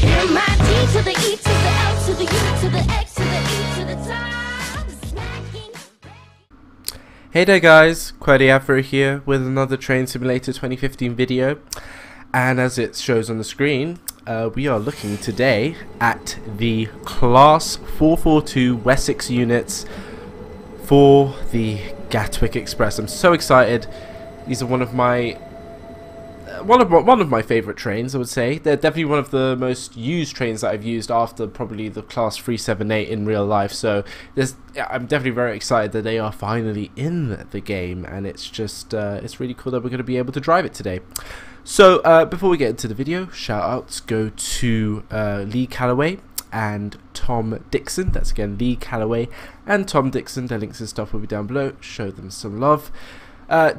M-I-D to the E to the L to the U to the X to the E to the top. Smacking. Hey there guys, Qwerty Afro here with another Train Simulator 2015 video, and as it shows on the screen, we are looking today at the Class 442 Wessex units for the Gatwick Express. I'm so excited. These are one of my favourite trains, I would say. They're definitely one of the most used trains that I've used after probably the Class 378 in real life. So I'm definitely very excited that they are finally in the game, and it's just it's really cool that we're going to be able to drive it today. So before we get into the video, shout outs go to Lee Callaway and Tom Dixon. That's again Lee Callaway and Tom Dixon. Their links and stuff will be down below. Show them some love.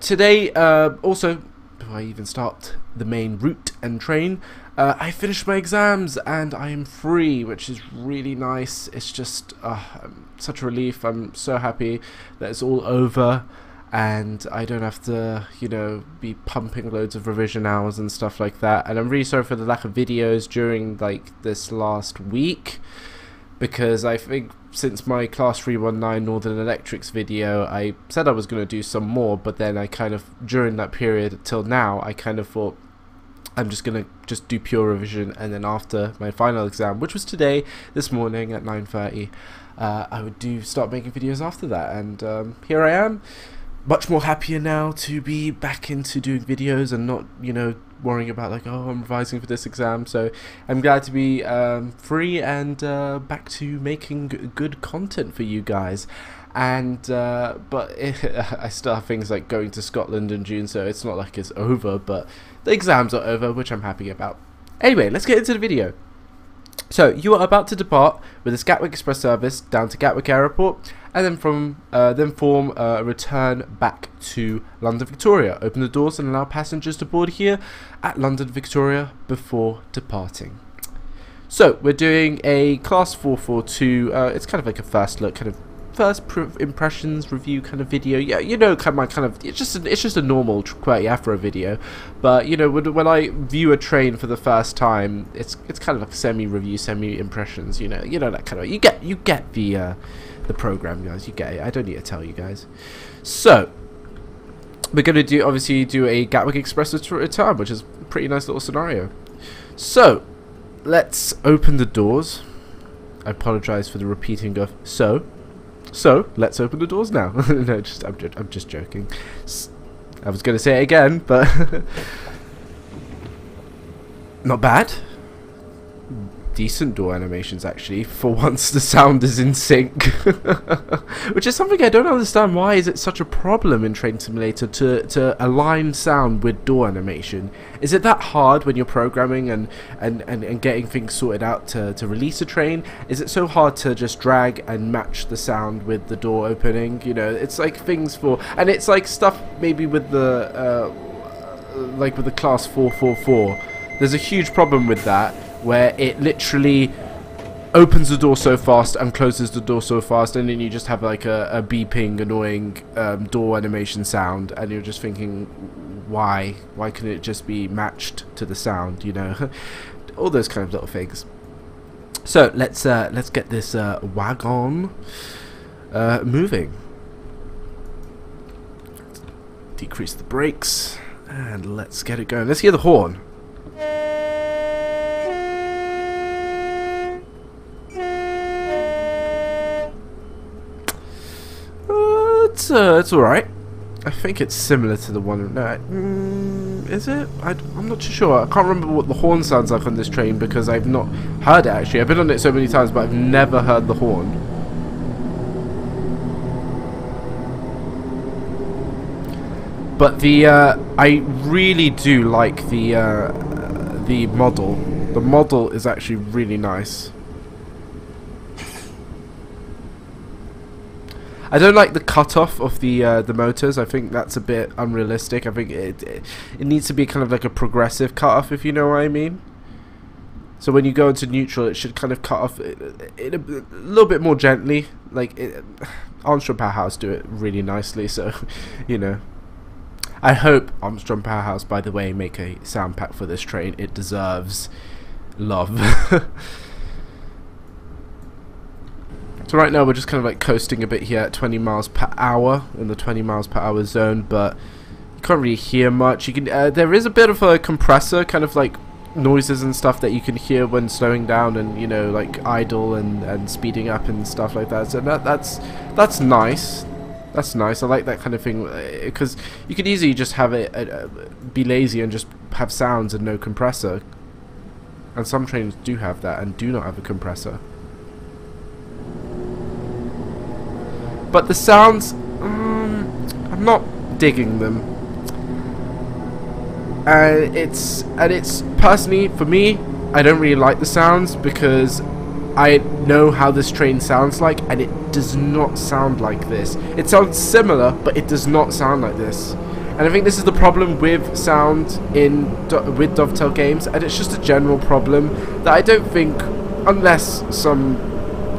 Today also, before I even start the main route and train, I finished my exams and I am free, which is really nice. It's just such a relief. I'm so happy that it's all over and I don't have to, you know, be pumping loads of revision hours and stuff like that. And I'm really sorry for the lack of videos during like this last week, because I think since my Class 319 Northern Electrics video, I said I was going to do some more, but then I kind of, during that period till now, I kind of thought I'm just going to do pure revision, and then after my final exam, which was today, this morning at 9:30, I would start making videos after that, and here I am, much more happier now to be back into doing videos and not, you know, worrying about like, oh, I'm revising for this exam. So I'm glad to be free and back to making good content for you guys. And but I still have things like going to Scotland in June, so it's not like it's over, but the exams are over, which I'm happy about. Anyway, let's get into the video. So you are about to depart with this Gatwick Express service down to Gatwick Airport, and then form a return back to London Victoria. Open the doors and allow passengers to board here at London Victoria before departing. So we're doing a Class 442. It's kind of like a first look, kind of first impressions review kind of video. Yeah, you know, it's just a normal Qwerty Afro video, but you know, when I view a train for the first time, it's kind of like semi-review, semi-impressions. You know that kind of, you get the program, guys. You get it. I don't need to tell you guys. So we're gonna obviously do a Gatwick Express return, which is a pretty nice little scenario. So let's open the doors. I apologize for the repeating of so let's open the doors now. No, I'm just joking. I was gonna say it again, but not bad. Decent door animations, actually. For once, the sound is in sync, which is something I don't understand. Why is it such a problem in Train Simulator to align sound with door animation? Is it that hard when you're programming and getting things sorted out to release a train? Is it so hard to just drag and match the sound with the door opening? You know, it's like things for, and it's like stuff maybe with the like with the Class 444. There's a huge problem with that, where it literally opens the door so fast and closes the door so fast, and then you just have like a beeping, annoying door animation sound, and you're just thinking, why couldn't it just be matched to the sound, you know? All those kind of little things. So let's get this wagon moving. Decrease the brakes and let's get it going. Let's hear the horn. It's alright. I think it's similar to the one. Is it? I'm not too sure. I can't remember what the horn sounds like on this train because I've not heard it actually. I've been on it so many times, but I've never heard the horn. But I really do like the model. The model is actually really nice. I don't like the cutoff of the motors. I think that's a bit unrealistic. I think it needs to be kind of like a progressive cutoff, if you know what I mean. So when you go into neutral, it should kind of cut off it a little bit more gently. Like Armstrong Powerhouse do it really nicely. So, you know, I hope Armstrong Powerhouse, by the way, make a sound pack for this train. It deserves love. So right now we're just kind of like coasting a bit here at 20 miles per hour in the 20 miles per hour zone, but you can't really hear much. You can there is a bit of a compressor kind of like noises and stuff that you can hear when slowing down and, you know, like idle and speeding up and stuff like that. So that's nice. That's nice. I like that kind of thing, because you could easily just have it be lazy and just have sounds and no compressor. And some trains do have that and do not have a compressor. But the sounds, I'm not digging them. And it's personally, for me, I don't really like the sounds, because I know how this train sounds like, and it does not sound like this. It sounds similar, but it does not sound like this. And I think this is the problem with sound with Dovetail games, and it's just a general problem that I don't think, unless some,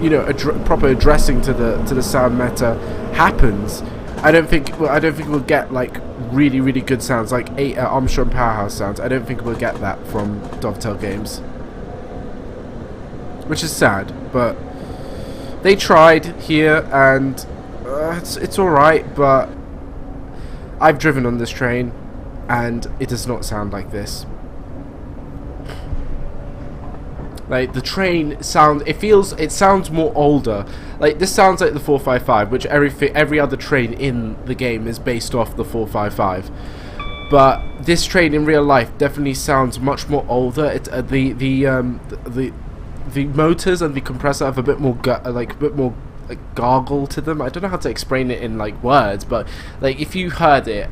you know, proper addressing to the sound meta happens, I don't think we'll get like really good sounds like Armstrong Powerhouse sounds. I don't think we'll get that from Dovetail games, which is sad. But they tried here, and it's all right. But I've driven on this train, and it does not sound like this. Like, the train sound, it sounds more older. Like, this sounds like the 455, which every other train in the game is based off the 455. But this train in real life definitely sounds much more older. It the motors and the compressor have a bit more gargle to them. I don't know how to explain it in like words, but like if you heard it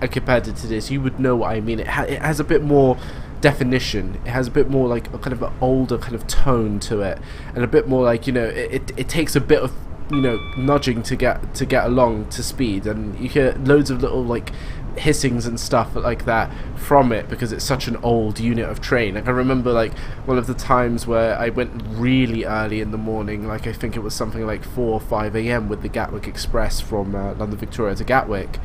and compared it to this, you would know what I mean. It has a bit more definition. It has a bit more like a kind of an older kind of tone to it, and a bit more like, you know, it takes a bit of, you know, nudging to get along to speed, and you hear loads of little like hissings and stuff like that from it, because it's such an old unit of train. Like, I remember like one of the times where I went really early in the morning, like I think it was something like 4 or 5 a.m. with the Gatwick Express from London Victoria to Gatwick,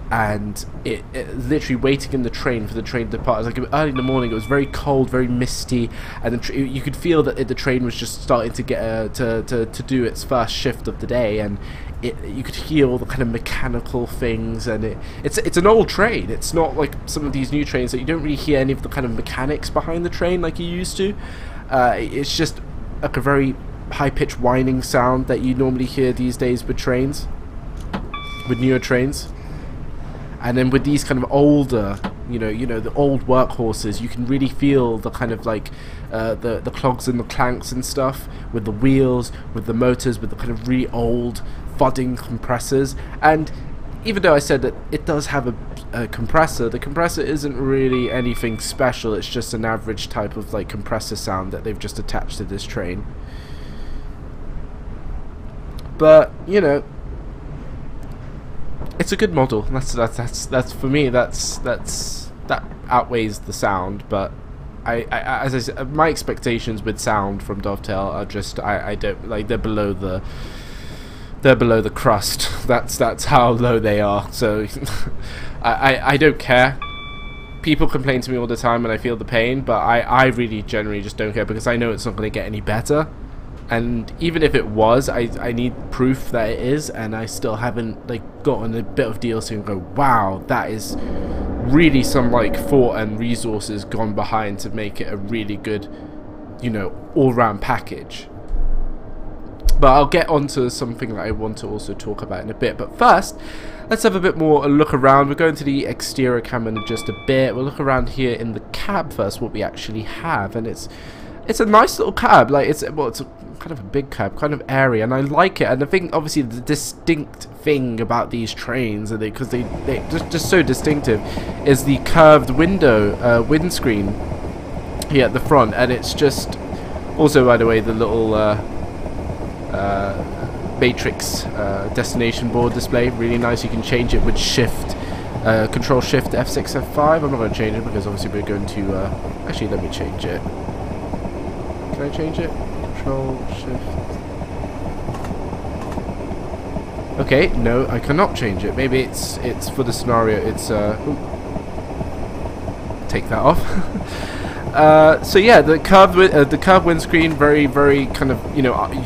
and it literally waiting in the train for the train to depart. It was like early in the morning. It was very cold, very misty, and you could feel that the train was just starting to get to do its first shift of the day, and you could hear all the kind of mechanical things, and it's an old train. It's not like some of these new trains that you don't really hear any of the kind of mechanics behind the train like you used to. It's just like a very high-pitched whining sound that you normally hear these days with trains, with newer trains. And then with these kind of older, you know, the old workhorses, you can really feel the kind of like the clogs and the clanks and stuff with the wheels, with the motors, with the kind of really old thudding compressors. And even though I said that it does have a compressor, the compressor isn't really anything special. It's just an average type of like compressor sound that they've just attached to this train. But, you know, it's a good model. That's for me. That outweighs the sound. But as I said, my expectations with sound from Dovetail are just I don't like. They're below the crust. That's how low they are. So I don't care. People complain to me all the time, and I feel the pain. But I really generally just don't care, because I know it's not going to get any better. And even if it was, I need proof that it is, and I still haven't like gotten a bit of DLC and go, wow, that is really some like thought and resources gone behind to make it a really good, you know, all-round package. But I'll get onto something that I want to also talk about in a bit. But first, let's have a bit more a look around. We're going to the exterior cam in just a bit. We'll look around here in the cab first, what we actually have, and it's a nice little cab. Like it's a kind of a big cab, kind of airy, and I like it. And I think obviously the distinct thing about these trains, and because they're just so distinctive, is the curved windscreen here at the front. And it's just also, by the way, the little matrix destination board display, really nice. You can change it with shift, control shift F6 F5. I'm not going to change it because obviously we're going to actually, let me change it. Can I change it? Control shift. Okay, no, I cannot change it. Maybe it's for the scenario. It's ooh, take that off. So yeah, the curved windscreen, very kind of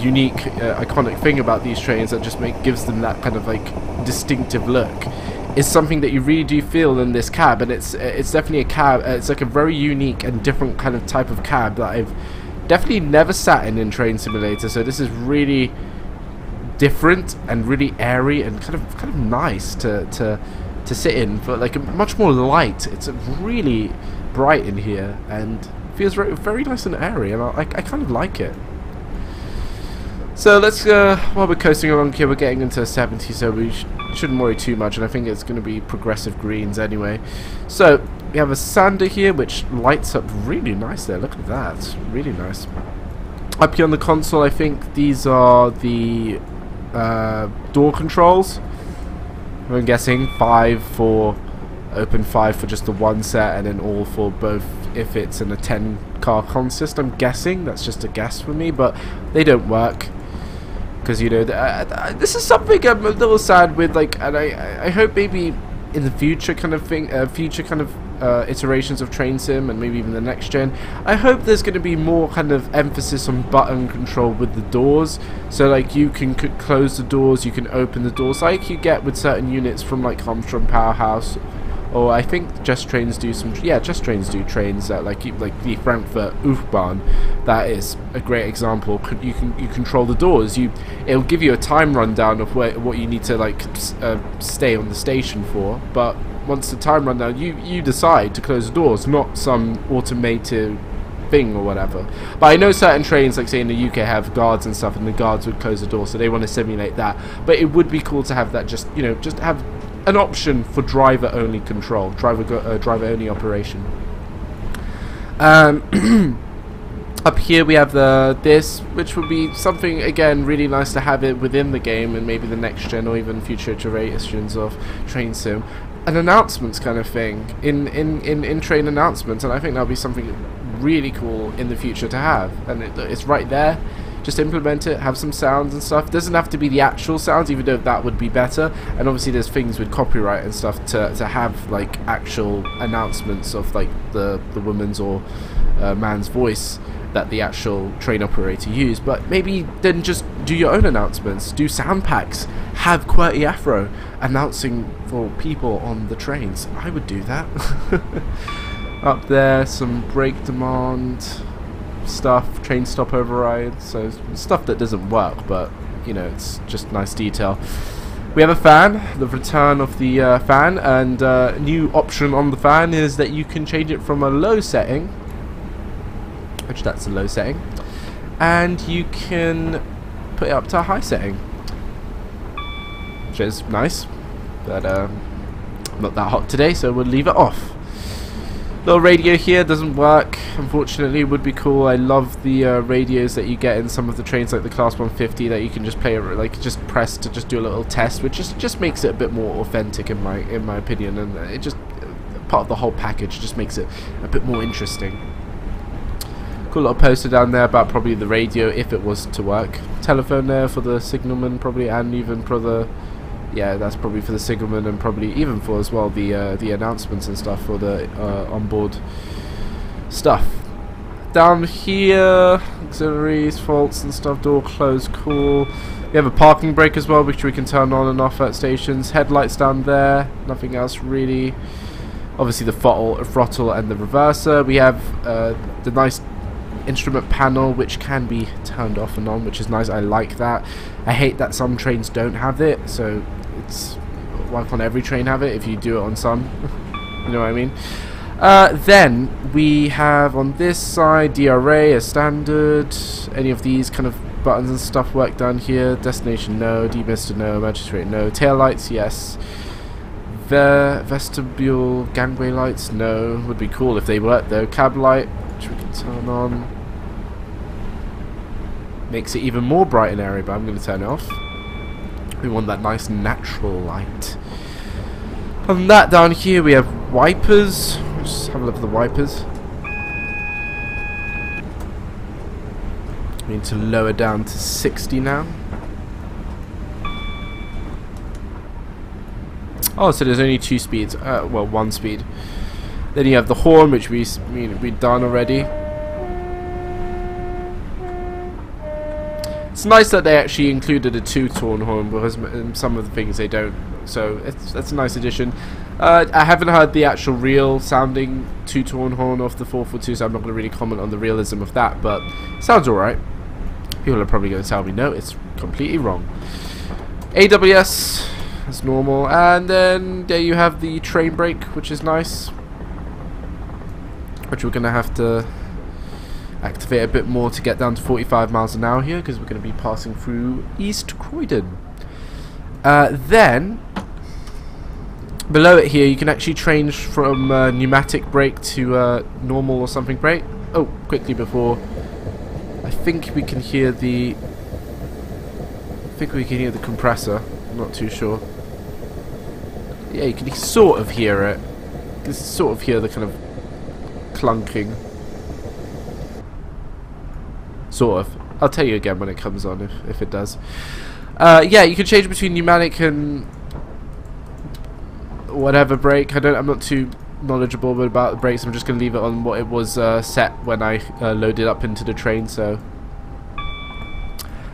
unique, iconic thing about these trains that just gives them that kind of like distinctive look. Is something that you really do feel in this cab, and it's definitely a cab. It's like a very unique and different kind of type of cab that I've definitely never sat in Train Simulator. So this is really different and really airy and kind of nice to sit in, but like much more light. It's really bright in here and feels very nice and airy, and I kind of like it. So let's while we're coasting along here, we're getting into 70, so we shouldn't worry too much, and I think it's going to be progressive greens anyway. So we have a sander here which lights up really nice there. Look at that, really nice. Up here on the console, I think these are the door controls. I'm guessing 5 for open, 5 for just the one set, and then all for both if it's in a 10 car consist. I'm guessing, that's just a guess for me, but they don't work. Because this is something I'm a little sad with, like, and I hope maybe in the future kind of thing, iterations of Train Sim, and maybe even the next gen, I hope there's going to be more kind of emphasis on button control with the doors. So like you can close the doors, you can open the doors, like you get with certain units from like Armstrong Powerhouse. Or I think Just Trains do some. Yeah, Just Trains do trains that like the Frankfurt U-Bahn. That is a great example. You control the doors. It'll give you a time rundown of what you need to like stay on the station for. But once the time rundown, you decide to close the doors, not some automated thing or whatever. But I know certain trains, like say in the UK, have guards and stuff, and the guards would close the door, so they want to simulate that. But it would be cool to have that, just have an option for driver-only control, driver-only operation. Up here we have this, which would be something again really nice to have it within the game, and maybe the next gen or even future iterations of Train Sim. An announcements kind of thing in train announcements, and I think that'll be something really cool in the future to have. And it's right there. Just implement it, have some sounds and stuff. It doesn't have to be the actual sounds, even though that would be better. And obviously there's things with copyright and stuff to have like actual announcements of like the woman's or man's voice that the actual train operator used. But maybe then just do your own announcements, do sound packs, have Qwerty Afro announcing for people on the trains. I would do that. Up there, some brake demand stuff, train stop override, so stuff that doesn't work, but it's just nice detail. We have a fan, the return of the fan, and a new option on the fan is that you can change it from a low setting, which that's a low setting, and you can put it up to a high setting, which is nice, but not that hot today, so we'll leave it off. Little radio here doesn't work, unfortunately. It would be cool. I love the radios that you get in some of the trains, like the Class 150, that you can just play, like just press to just do a little test, which just makes it a bit more authentic in my opinion, and it just part of the whole package just makes it a bit more interesting. Cool little poster down there about probably the radio if it was to work. Telephone there for the signalman probably, and even for the. Yeah, that's probably for the signalman, and probably even for as well the announcements and stuff for the onboard stuff. Down here, auxiliaries, faults and stuff, door closed, cool. We have a parking brake as well, which we can turn on and off at stations. Headlights down there, nothing else really. Obviously the throttle and the reverser. We have the nice instrument panel, which can be turned off and on, which is nice. I like that. I hate that some trains don't have it, so it's why can't every train have it if you do it on some? You know what I mean? Then we have on this side DRA as standard. Any of these kind of buttons and stuff work down here. Destination no, demister no, magistrate no, tail lights yes. Vestibule gangway lights no. Would be cool if they worked though. Cab light, which we can turn on. Makes it even more bright and airy, but I'm going to turn it off. We want that nice natural light. Other than that, down here we have wipers. Let's have a look at the wipers. We need to lower down to 60 now. Oh, so there's only 2 speeds. Well, 1 speed. Then you have the horn, which we've done already. It's nice that they actually included a two-tone horn, because in some of the things they don't. So that's a nice addition. I haven't heard the actual real sounding two-tone horn off the 442, so I'm not going to really comment on the realism of that, but it sounds alright. People are probably going to tell me, no, it's completely wrong. AWS, as normal, and then there you have the train brake, which is nice. Which we're going to have to activate a bit more to get down to 45 miles an hour here, because we're going to be passing through East Croydon. Then below it here you can actually change from pneumatic brake to normal or something brake. Oh, quickly before, I think we can hear the compressor. I'm not too sure. Yeah, you can sort of hear it. You can sort of hear the kind of clunking. Sort of. I'll tell you again when it comes on, if it does. Yeah, you can change between pneumatic and whatever brake. I'm not too knowledgeable about the brakes. I'm just going to leave it on what it was set when I loaded up into the train. So,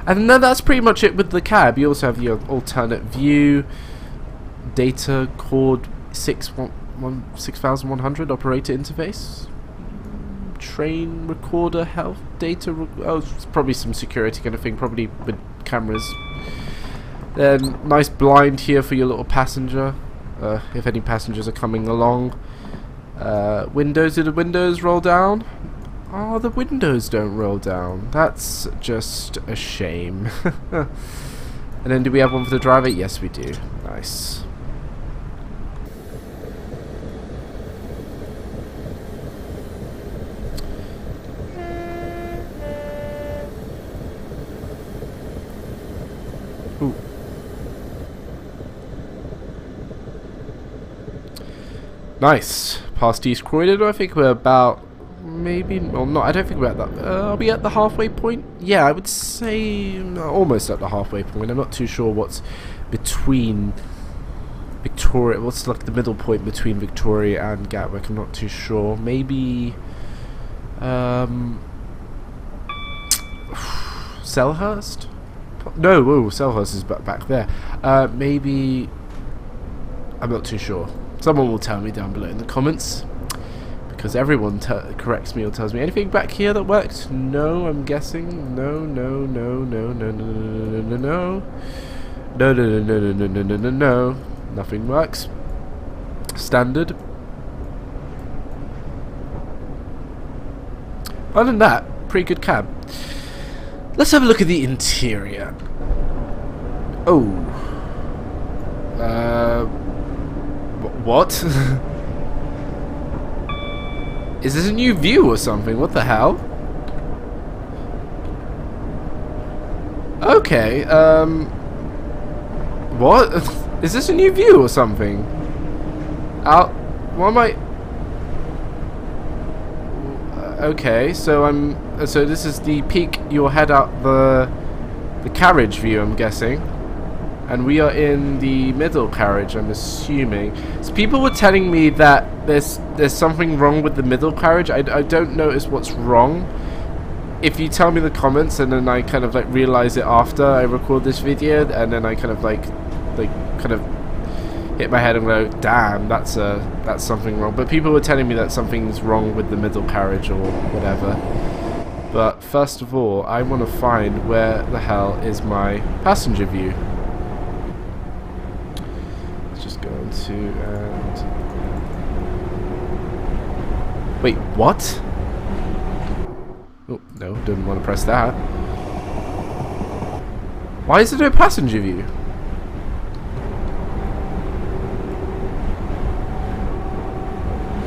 and then that's pretty much it with the cab. You also have your alternate view, data cord 6100 operator interface, train recorder, health data. Oh, it's probably some security kind of thing, probably with cameras. Then nice blind here for your little passenger, if any passengers are coming along. Windows, do the windows roll down? Oh, the windows don't roll down. That's just a shame. And then do we have one for the driver? Yes, we do. Nice. Ooh. Nice. Past East Croydon. I think we're about, maybe, well, not. I don't think we're at that. Are we at the halfway point? Yeah, I would say almost at the halfway point. I'm not too sure what's between Victoria. What's like the middle point between Victoria and Gatwick? I'm not too sure. Maybe Selhurst. No, whoa, Selhurst is back there. Maybe, I'm not too sure. Someone will tell me down below in the comments, because everyone corrects me or tells me. Anything back here that works? No, I'm guessing. No. Nothing works. Standard. Other than that, pretty good cab. Let's have a look at the interior. Oh. What? Is this a new view or something? What the hell? Okay, what? Is this a new view or something? What am I... Okay, so so this is the peak, you'll head out the carriage view, I'm guessing. And we are in the middle carriage, I'm assuming. So people were telling me that there's something wrong with the middle carriage. I don't notice what's wrong. If you tell me in the comments, and then I kind of like realize it after I record this video, and then I kind of like kind of hit my head and go, damn, that's something wrong. But people were telling me that something's wrong with the middle carriage or whatever. But first of all, I want to find where the hell is my passenger view. Let's just go into and... Wait, what? Oh, no, didn't want to press that. Why is there no passenger view?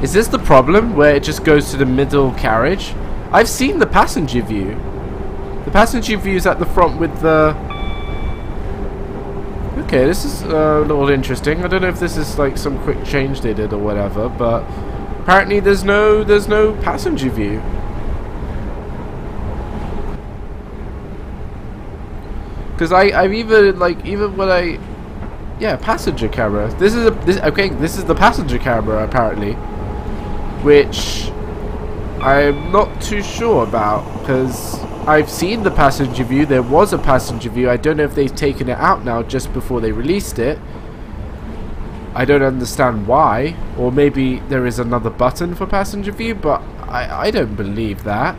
Is this the problem, where it just goes to the middle carriage? I've seen the passenger view. The passenger view is at the front with the... Okay, this is a little interesting. I don't know if this is like some quick change they did or whatever, but apparently there's no passenger view. Because I've even when I... Yeah, passenger camera. This is the passenger camera apparently. which I'm not too sure about, because I've seen the passenger view. There was a passenger view. I don't know if they've taken it out now just before they released it. I don't understand why, or maybe there is another button for passenger view, but I don't believe that.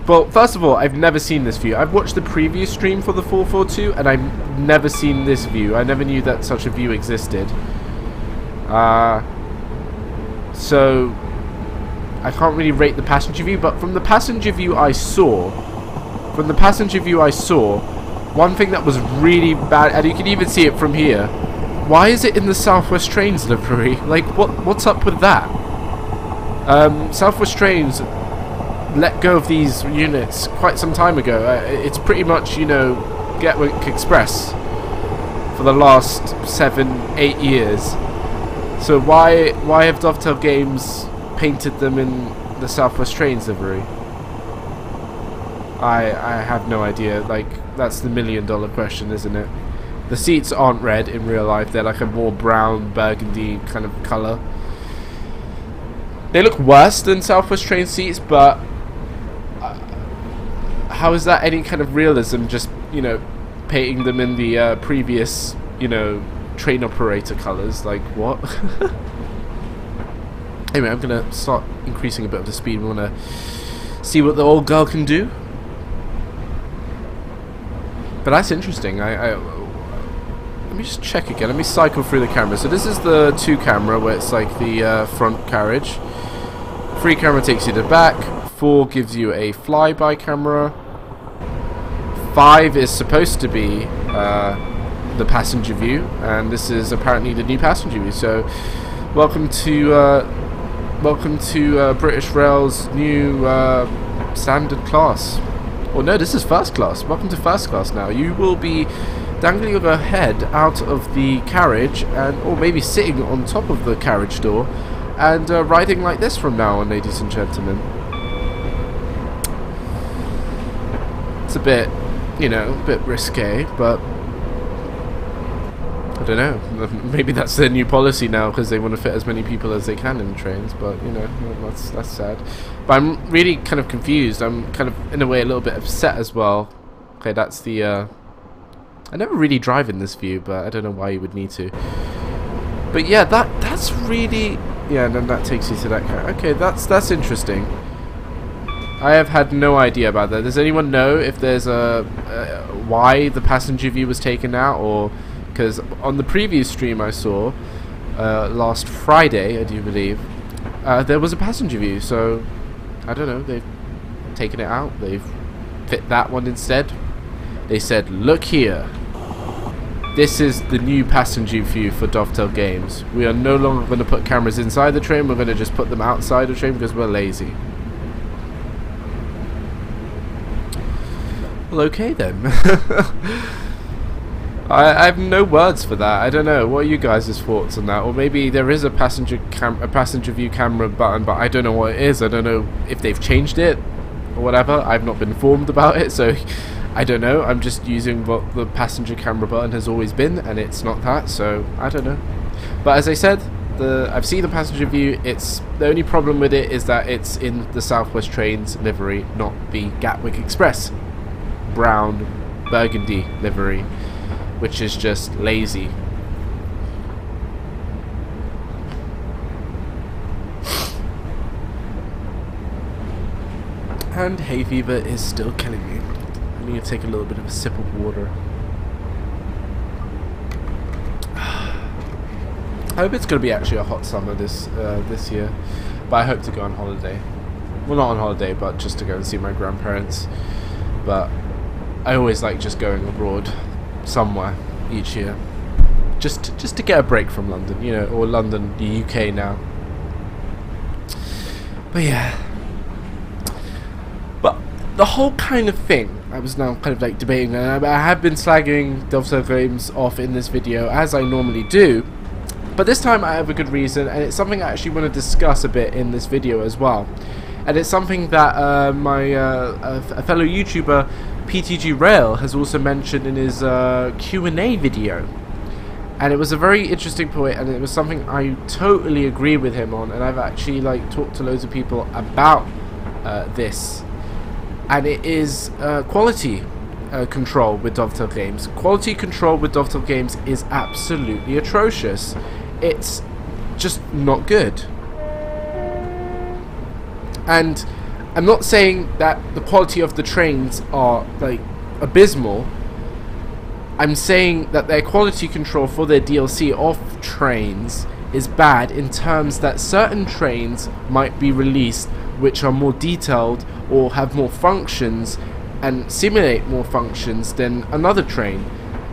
Well, first of all, I've never seen this view. I've watched the previous stream for the 442, and I've never seen this view. I never knew that such a view existed. So I can't really rate the passenger view, but from the passenger view I saw, one thing that was really bad, and you can even see it from here. Why is it in the Southwest Trains livery? Like, what's up with that? Southwest Trains let go of these units quite some time ago. It's pretty much, you know, Gatwick Express for the last 7-8 years. So why have Dovetail Games painted them in the Southwest Trains livery? I have no idea. Like, that's the $1,000,000 question, isn't it? The seats aren't red in real life. They're like a more brown burgundy kind of colour. They look worse than Southwest Train seats, but how is that any kind of realism, just, you know, painting them in the previous, you know, train operator colours? Like, what? Anyway, I'm going to start increasing a bit of the speed. We want to see what the old girl can do. But that's interesting. Let me just check again. Let me cycle through the camera. So this is the 2 camera, where it's like the front carriage. 3 camera takes you to the back. 4 gives you a flyby camera. 5 is supposed to be the passenger view, and this is apparently the new passenger view. So welcome to British Rail's new standard class. Oh no, this is first class. Welcome to first class now. You will be dangling your head out of the carriage, or maybe sitting on top of the carriage door, and riding like this from now on, ladies and gentlemen. It's a bit, you know, a bit risque, but I don't know. Maybe that's their new policy now, because they want to fit as many people as they can in trains. But, you know, that's sad. But I'm really kind of confused. I'm kind of, in a way, a little bit upset as well. Okay, that's the I never really drive in this view, but I don't know why you would need to. But yeah, that's really, yeah. And then that takes you to that car. Okay, that's interesting. I have had no idea about that. Does anyone know if there's why the passenger view was taken out, or because on the previous stream I saw last Friday, I do believe, there was a passenger view. So I don't know. They've taken it out. They've fit that one instead. They said, look here. This is the new passenger view for Dovetail Games. We are no longer going to put cameras inside the train. We're going to just put them outside the train because we're lazy. Well, okay then. I have no words for that. I don't know. What are you guys' thoughts on that? Or maybe there is a passenger view camera button, but I don't know what it is. I don't know if they've changed it or whatever. I've not been informed about it, so I don't know. I'm just using what the passenger camera button has always been, and it's not that, so I don't know. But as I said, I've seen the passenger view. It's the only problem with it is that it's in the Southwest Trains livery, not the Gatwick Express brown burgundy livery, which is just lazy. And hay fever is still killing me. I need to take a little bit of a sip of water. I hope it's going to be actually a hot summer this year, but I hope to go on holiday. Well, not on holiday, but just to go and see my grandparents. But I always like just going abroad somewhere each year, just to get a break from London, you know, or London, the UK now. But yeah, but the whole kind of thing, I was now kind of like debating, and I have been slagging Dovetail Games off in this video as I normally do, but this time I have a good reason, and it's something I actually want to discuss a bit in this video as well. And it's something that a fellow YouTuber, PTG Rail, has also mentioned in his Q&A video. And it was a very interesting point, and it was something I totally agree with him on, and I've actually like talked to loads of people about this, and it is quality control with Dovetail Games. Quality control with Dovetail Games is absolutely atrocious. It's just not good. And I'm not saying that the quality of the trains are like abysmal. I'm saying that their quality control for their DLC of trains is bad in terms that certain trains might be released which are more detailed or have more functions and simulate more functions than another train.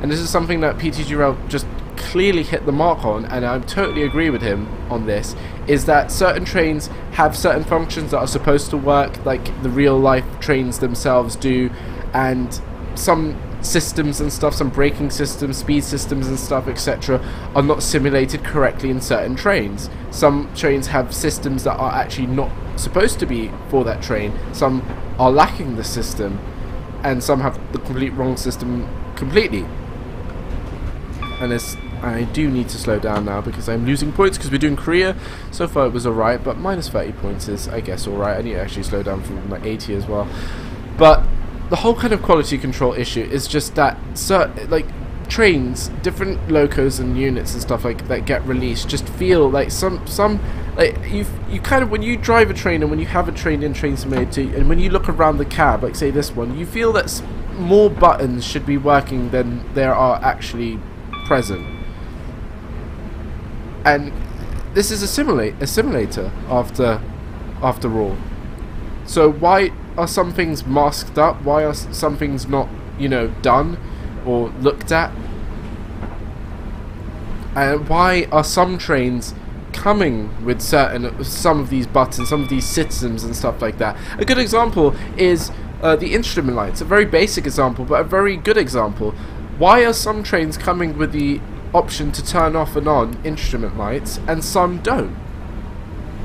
And this is something that PTGRL just clearly hit the mark on, and I totally agree with him on this, is that certain trains have certain functions that are supposed to work like the real life trains themselves do, and some systems and stuff, some braking systems, speed systems and stuff, etc., are not simulated correctly in certain trains. Some trains have systems that are actually not supposed to be for that train, some are lacking the system, and some have the complete wrong system completely. And I do need to slow down now because I'm losing points because we're doing Korea. So far it was alright, but minus 30 points is, I guess, alright. I need to actually slow down from like 80 as well. But the whole kind of quality control issue is just that like trains, different locos and units and stuff like that get released just feel like some like you kind of, when you drive a train and when you have a train in Train Simulator, and when you look around the cab, like say this one, you feel that more buttons should be working than there are actually present. And this is a simulator after all. So why are some things masked up? Why are some things not, you know, done or looked at? And why are some trains coming with some of these buttons, some of these systems and stuff like that? A good example is the instrument lights. A very basic example, but a very good example. Why are some trains coming with the option to turn off and on instrument lights and some don't?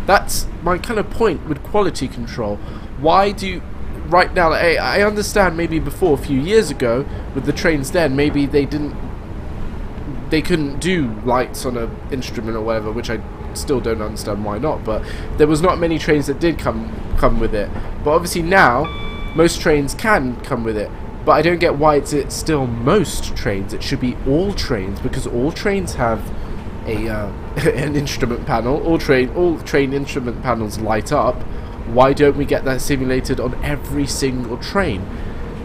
That's my kind of point with quality control. Why do right now, like, I understand maybe before, a few years ago with the trains then, maybe they couldn't do lights on an instrument or whatever, which I still don't understand why not, but there was not many trains that did come with it. But obviously now most trains can come with it. But I don't get why it's still most trains. It should be all trains, because all trains have a an instrument panel. All train instrument panels light up. Why don't we get that simulated on every single train?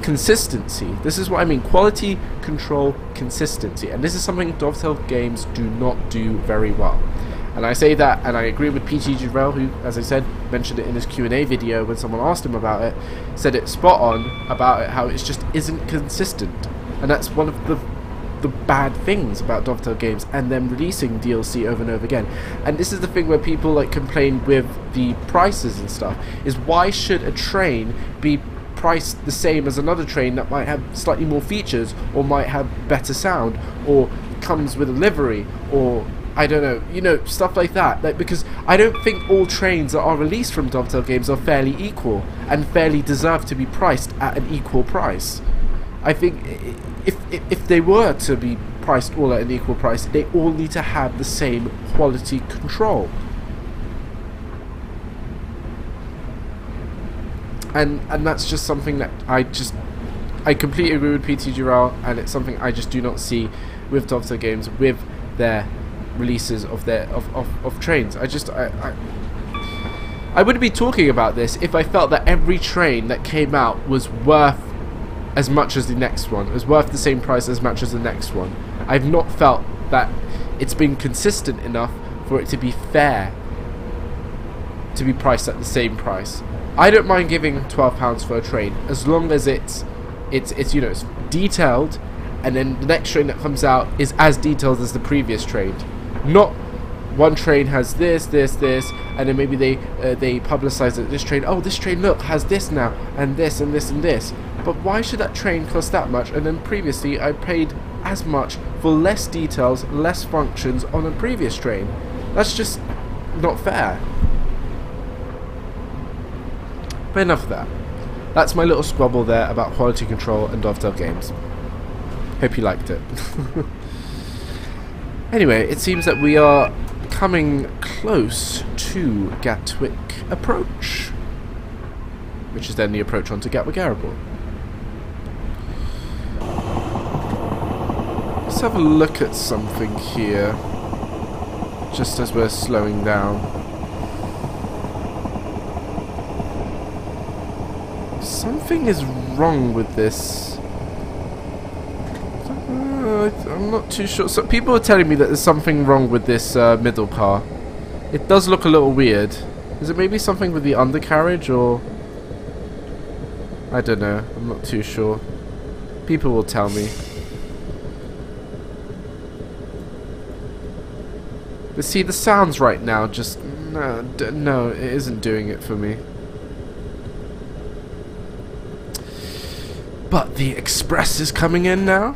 Consistency. This is what I mean. Quality control, consistency. And this is something Dovetail Games do not do very well. And I say that, and I agree with PTGRL, who, as I said, mentioned it in his Q&A video when someone asked him about it, said it spot on about it, how it just isn't consistent. And that's one of the bad things about Dovetail Games and them releasing DLC over and over again. And this is the thing where people like complain with the prices and stuff, is why should a train be priced the same as another train that might have slightly more features, or might have better sound, or comes with a livery, or I don't know, you know, stuff like that. Like, because I don't think all trains that are released from Dovetail Games are fairly equal and fairly deserve to be priced at an equal price. I think if they were to be priced all at an equal price, they all need to have the same quality control. And that's just something that I completely agree with PTGRL, and it's something I just do not see with Dovetail Games with their releases of trains. I wouldn't be talking about this if I felt that every train that came out was worth as much as the next one, was worth the same price as much as the next one. I've not felt that it's been consistent enough for it to be fair to be priced at the same price. I don't mind giving £12 for a train as long as it's you know, it's detailed, and then the next train that comes out is as detailed as the previous train. Not one train has this, and then maybe they publicize that this train, oh, this train, look, has this now, and this, and this, and this. But why should that train cost that much, and then previously I paid as much for less details, less functions on a previous train? That's just not fair. But enough of that. That's my little squabble there about quality control and Dovetail Games. Hope you liked it. Anyway, it seems that we are coming close to Gatwick Approach, which is then the approach onto Gatwick Airport. Let's have a look at something here, just as we're slowing down. Something is wrong with this. I'm not too sure. So people are telling me that there's something wrong with this middle car. It does look a little weird. Is it maybe something with the undercarriage, or I don't know. I'm not too sure. People will tell me. But see, the sounds right now just no, it isn't doing it for me. But the express is coming in now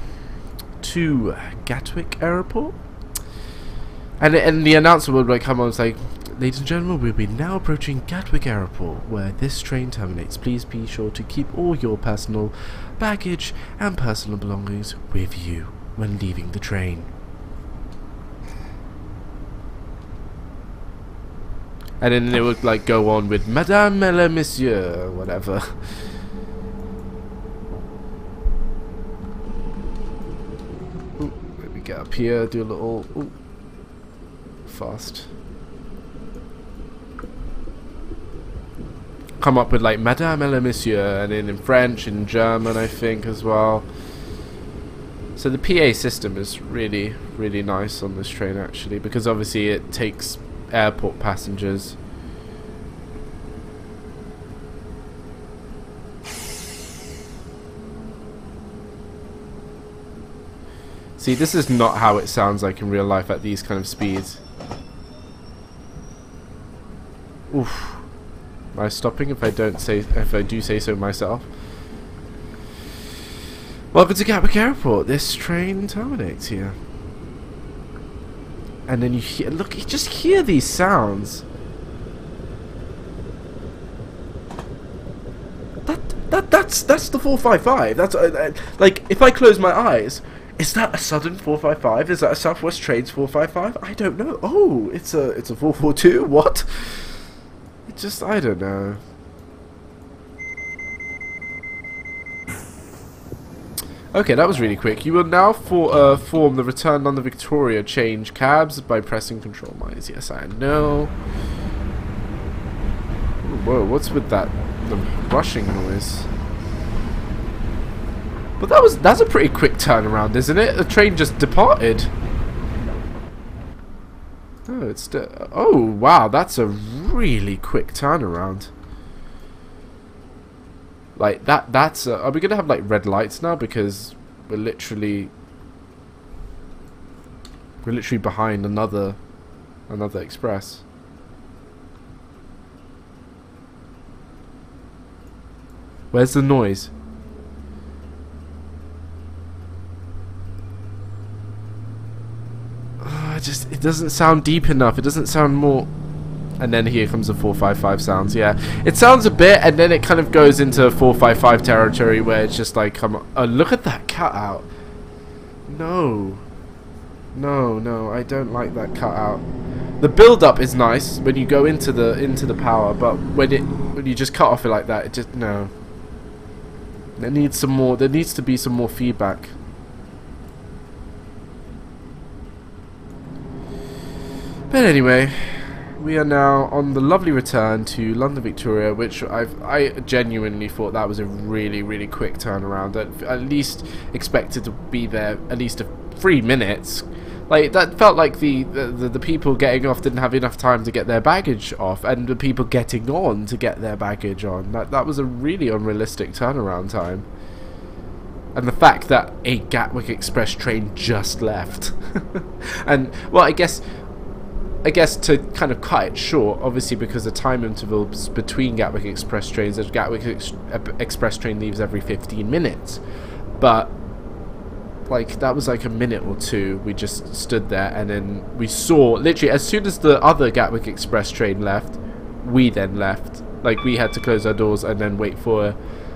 to Gatwick Airport, and the announcer would like come on and say, "Ladies and gentlemen, we'll be now approaching Gatwick Airport, where this train terminates. Please be sure to keep all your personal baggage and personal belongings with you when leaving the train." And then they would like go on with "Madame et le Monsieur," whatever. Get up here, do a little fast. Come up with like "Madame et le Monsieur," and then in French and German, I think, as well. So the PA system is really, really nice on this train, actually, because obviously it takes airport passengers. See, this is not how it sounds like in real life at these kind of speeds. Oof. Am I stopping if I do say so myself? Welcome to Gatwick Airport. This train terminates here. And then you hear, look, you just hear these sounds. That's the 455. That's like, if I close my eyes, is that a Southern 455? Is that a Southwest Trains 455? I don't know. Oh, it's a 442. What? It just, I don't know. Okay, that was really quick. You will now form the Return London Victoria change cabs by pressing Control Minus. Yes, I know. Ooh, whoa, what's with that? The rushing noise. But that's a pretty quick turnaround, isn't it? The train just departed. Oh, oh wow, that's a really quick turnaround. Like that's are we gonna have like red lights now, because we're literally behind another express. Where's the noise? It doesn't sound deep enough. It doesn't sound more. And then here comes the 455 sounds. Yeah, it sounds a bit, and then it kind of goes into 455 territory where it's just like, come on, oh, look at that cutout. No, I don't like that cutout. The build-up is nice when you go into the power, but when you just cut off it like that, it just no. There needs some more. There needs to be some more feedback. But anyway, we are now on the lovely return to London Victoria, which I genuinely thought that was a really, really quick turnaround. I at least expected to be there at least 3 minutes. Like, that felt like the people getting off didn't have enough time to get their baggage off, and the people getting on to get their baggage on. That was a really unrealistic turnaround time. And the fact that a Gatwick Express train just left. And, well, I guess to kind of cut it short, obviously because the time intervals between Gatwick Express trains, the Gatwick Express train leaves every 15 minutes. But, like, that was like a minute or two. We just stood there, and then we saw, literally, as soon as the other Gatwick Express train left, we then left. Like, we had to close our doors and then wait for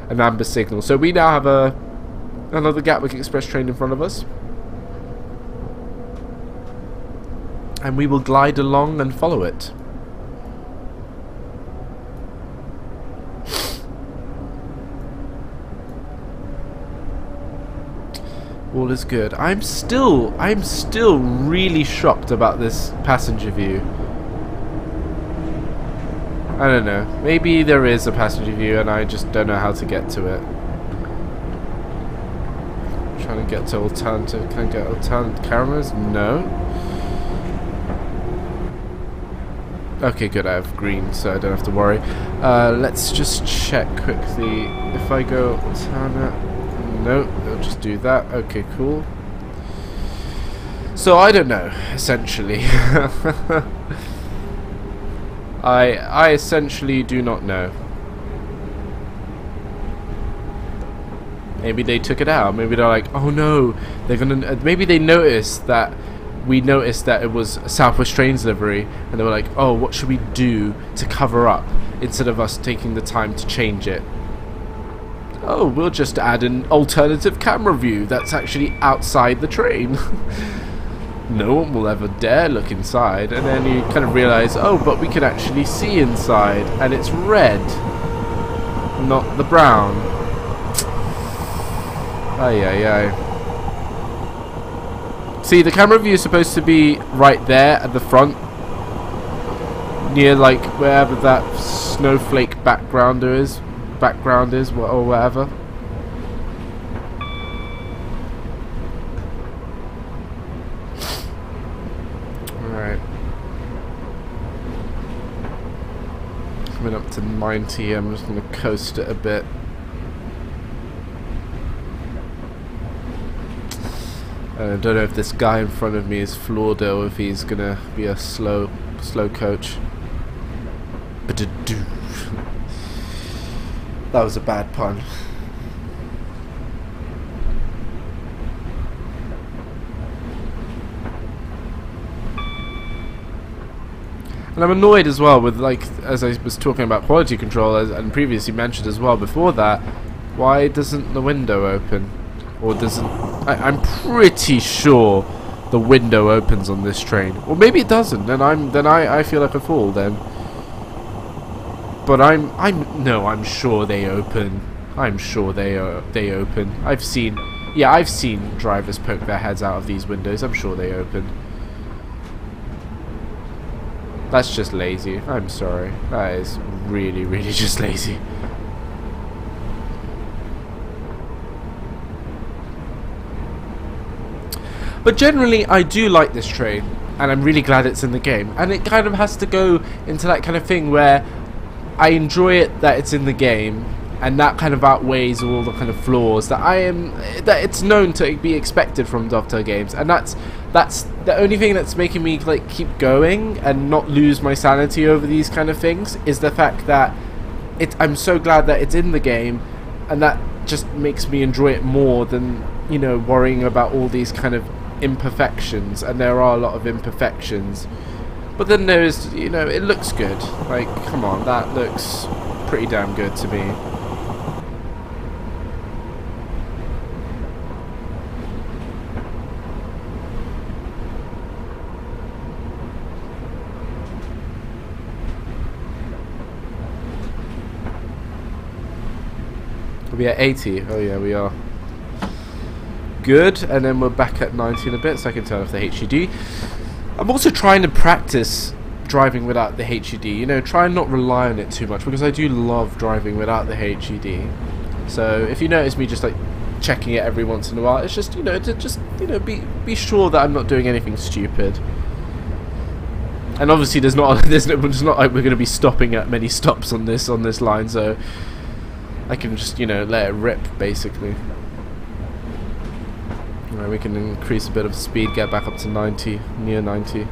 an amber signal. So we now have another Gatwick Express train in front of us. and we will glide along and follow it. All is good. I'm still really shocked about this passenger view. I don't know. Maybe there is a passenger view and I just don't know how to get to it. I'm trying to get to alternative. Can I get alternative cameras? No. Okay, good. I have green, so I don't have to worry. Let's just check quickly. If I go alternate. No, it'll just do that. Okay, cool. So I don't know, essentially. I essentially do not know. Maybe they took it out. Maybe they're like, oh no, they're gonna. Maybe they noticed that we noticed that it was a Southwest Trains livery, and they were like, oh, what should we do to cover up instead of us taking the time to change it? Oh, we'll just add an alternative camera view that's actually outside the train. No one will ever dare look inside. And then you kind of realize, oh, but we can actually see inside, and it's red, not the brown. Ay, ay, ay. See, the camera view is supposed to be right there at the front, near like wherever that snowflake background is, or whatever. Alright. Coming up to 90, I'm just going to coast it a bit. I don't know if this guy in front of me is flawed or if he's going to be a slow coach. That was a bad pun. And I'm annoyed as well with, like, as I was talking about quality control and previously mentioned as well before that, why doesn't the window open? Or doesn't... I'm pretty sure the window opens on this train. Or maybe it doesn't, and I feel like a fool then. But I'm sure they open. I'm sure they open. I've seen drivers poke their heads out of these windows. I'm sure they open. That's just lazy. I'm sorry. That is really, really just lazy. But generally, I do like this train, and I'm really glad it's in the game. And it kind of has to go into that kind of thing where I enjoy it that it's in the game, and that kind of outweighs all the kind of flaws that it's known to be expected from Doctor games, and that's the only thing that's making me like keep going and not lose my sanity over these kind of things is the fact that I'm so glad that it's in the game, and that just makes me enjoy it more than, you know, worrying about all these kind of imperfections, and there are a lot of imperfections. But then there's, you know, it looks good. Like, come on, that looks pretty damn good to me. Are we at 80? Oh yeah, we are. Good, and then we're back at 90 in a bit, so I can turn off the HUD. I'm also trying to practice driving without the HUD, you know, try and not rely on it too much, because I do love driving without the HUD. So if you notice me just like checking it every once in a while, it's just, you know, to just, you know, be sure that I'm not doing anything stupid. And obviously it's not like we're going to be stopping at many stops on this line, so I can just, you know, let it rip basically. Right, we can increase a bit of speed, get back up to 90, near 90. I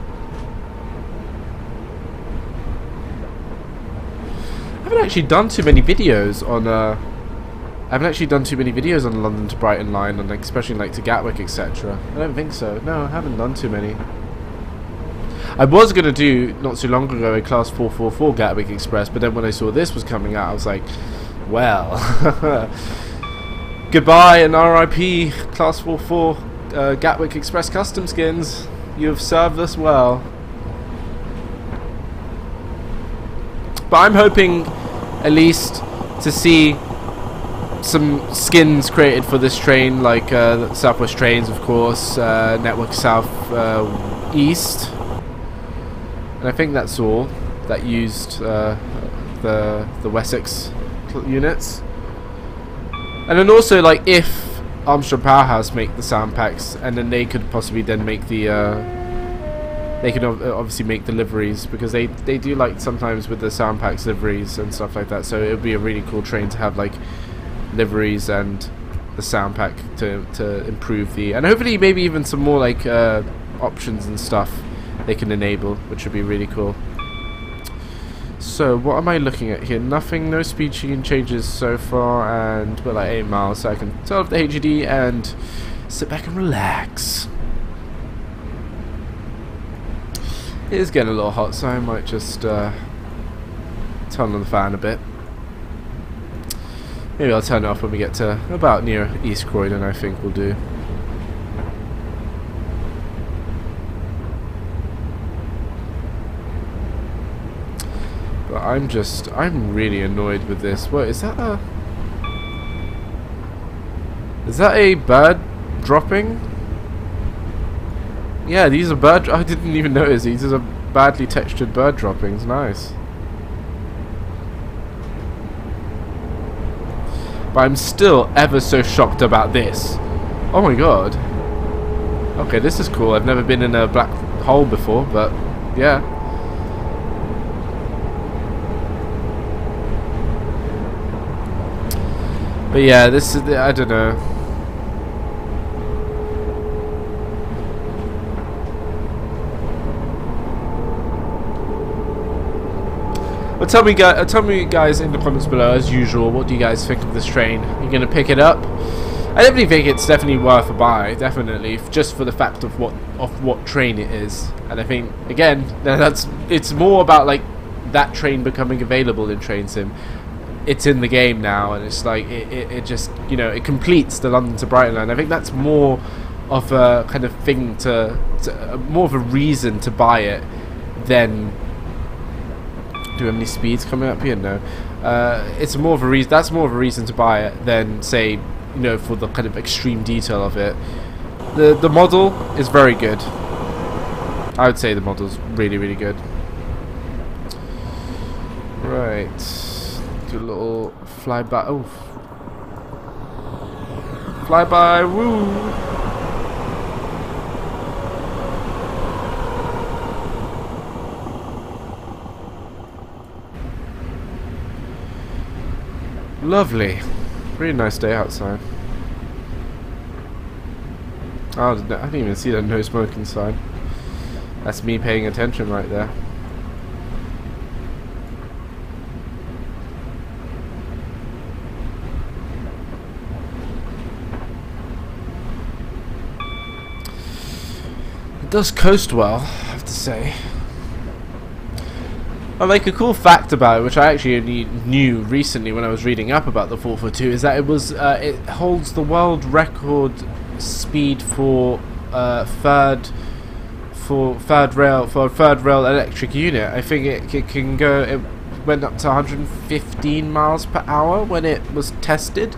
haven't actually done too many videos on London to Brighton line, and especially like to Gatwick, etc. I don't think so. No, I haven't done too many. I was gonna do not too long ago a Class 444 Gatwick Express, but then when I saw this was coming out, I was like, well. Goodbye and RIP Class 44 Gatwick Express custom skins. You have served us well. But I'm hoping at least to see some skins created for this train, like Southwest Trains, of course, Network South East, and I think that's all that used the Wessex units. And then also, like, if Armstrong Powerhouse make the sound packs, and then they could possibly then make the they could obviously make the liveries, because they do, like, sometimes with the sound packs liveries and stuff like that. So it would be a really cool train to have, like, liveries and the sound pack to improve the, and hopefully maybe even some more, like, options and stuff they can enable, which would be really cool. So what am I looking at here? Nothing, no speed changes so far, and we're like 8 miles, so I can turn off the HUD and sit back and relax. It is getting a little hot, so I might just turn on the fan a bit. Maybe I'll turn it off when we get to about near East Croydon, I think we'll do. But I'm really annoyed with this. What is that? Is that a bird dropping? Yeah, these are bird. I didn't even notice. These are badly textured bird droppings. Nice. But I'm still ever so shocked about this. Oh my god. Okay, this is cool. I've never been in a black hole before, but yeah. But yeah, this is, I don't know. Well, tell me guys in the comments below, as usual, what do you guys think of this train? Are you going to pick it up? I definitely think it's definitely worth a buy, definitely, just for the fact of what train it is. And I think, again, it's more about, like, that train becoming available in Train Sim. It's in the game now, and it's like it just, you know, it completes the London to Brighton line. I think that's more of a kind of thing more of a reason to buy it than. Do we have any speeds coming up here? No. It's more of a reason. That's more of a reason to buy it than, say, you know, for the kind of extreme detail of it. The model is very good. I would say the model's really, really good. Right. Do a little flyby. Oh, flyby! Woo! Lovely, really nice day outside. Oh, I didn't even see that no smoking sign. That's me paying attention right there. It does coast well, I have to say. Like, a cool fact about it, which I actually only knew recently when I was reading up about the 442, is that it holds the world record speed for third rail electric unit. I think it can go. It went up to 115 miles per hour when it was tested,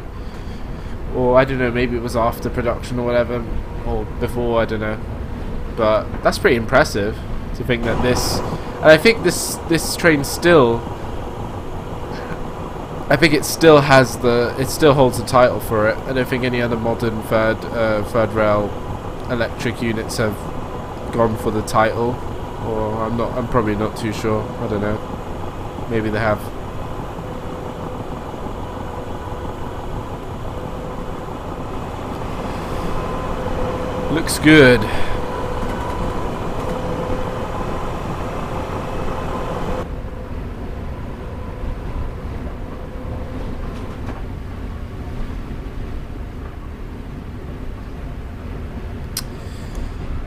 or I don't know, maybe it was after production or whatever, or before, I don't know. But that's pretty impressive to think that this, and I think this train still, I think it still has it still holds the title for it. I don't think any other modern third rail electric units have gone for the title, or I'm probably not too sure. I don't know. Maybe they have. Looks good.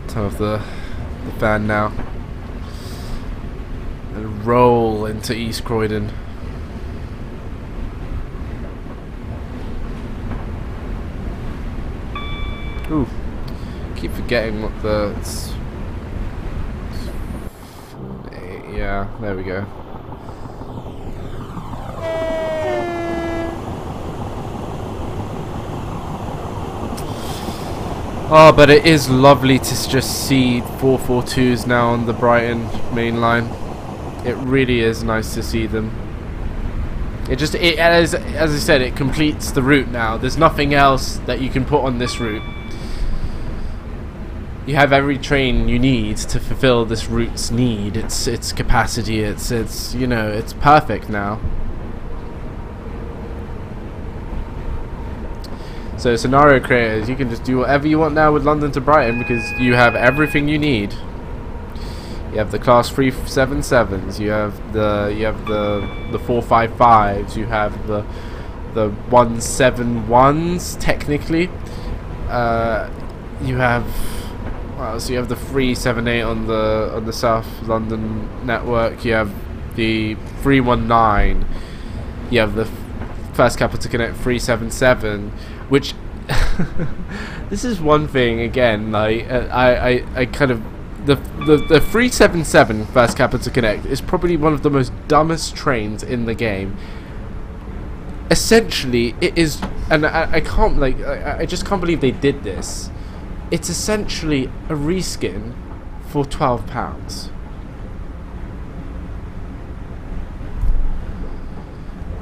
Turn off the fan now and roll into East Croydon. Ooh, keep forgetting what yeah, there we go. Oh, but it is lovely to just see 442s now on the Brighton main line. It really is nice to see them. As I said, it completes the route now. There's nothing else that you can put on this route. You have every train you need to fulfill this route's need. Its capacity. It's you know, it's perfect now. So scenario creators, you can just do whatever you want now with London to Brighton because you have everything you need. You have the class 377s, you have the 455s, you have the 171s technically. You have so you have the 378 on the South London network. You have the 319. You have the First Capital Connect 377, which this is one thing again. Like I kind of the 377 First Capital Connect is probably one of the most dumbest trains in the game. Essentially, it is, and I can't I just can't believe they did this. It's essentially a reskin for £12.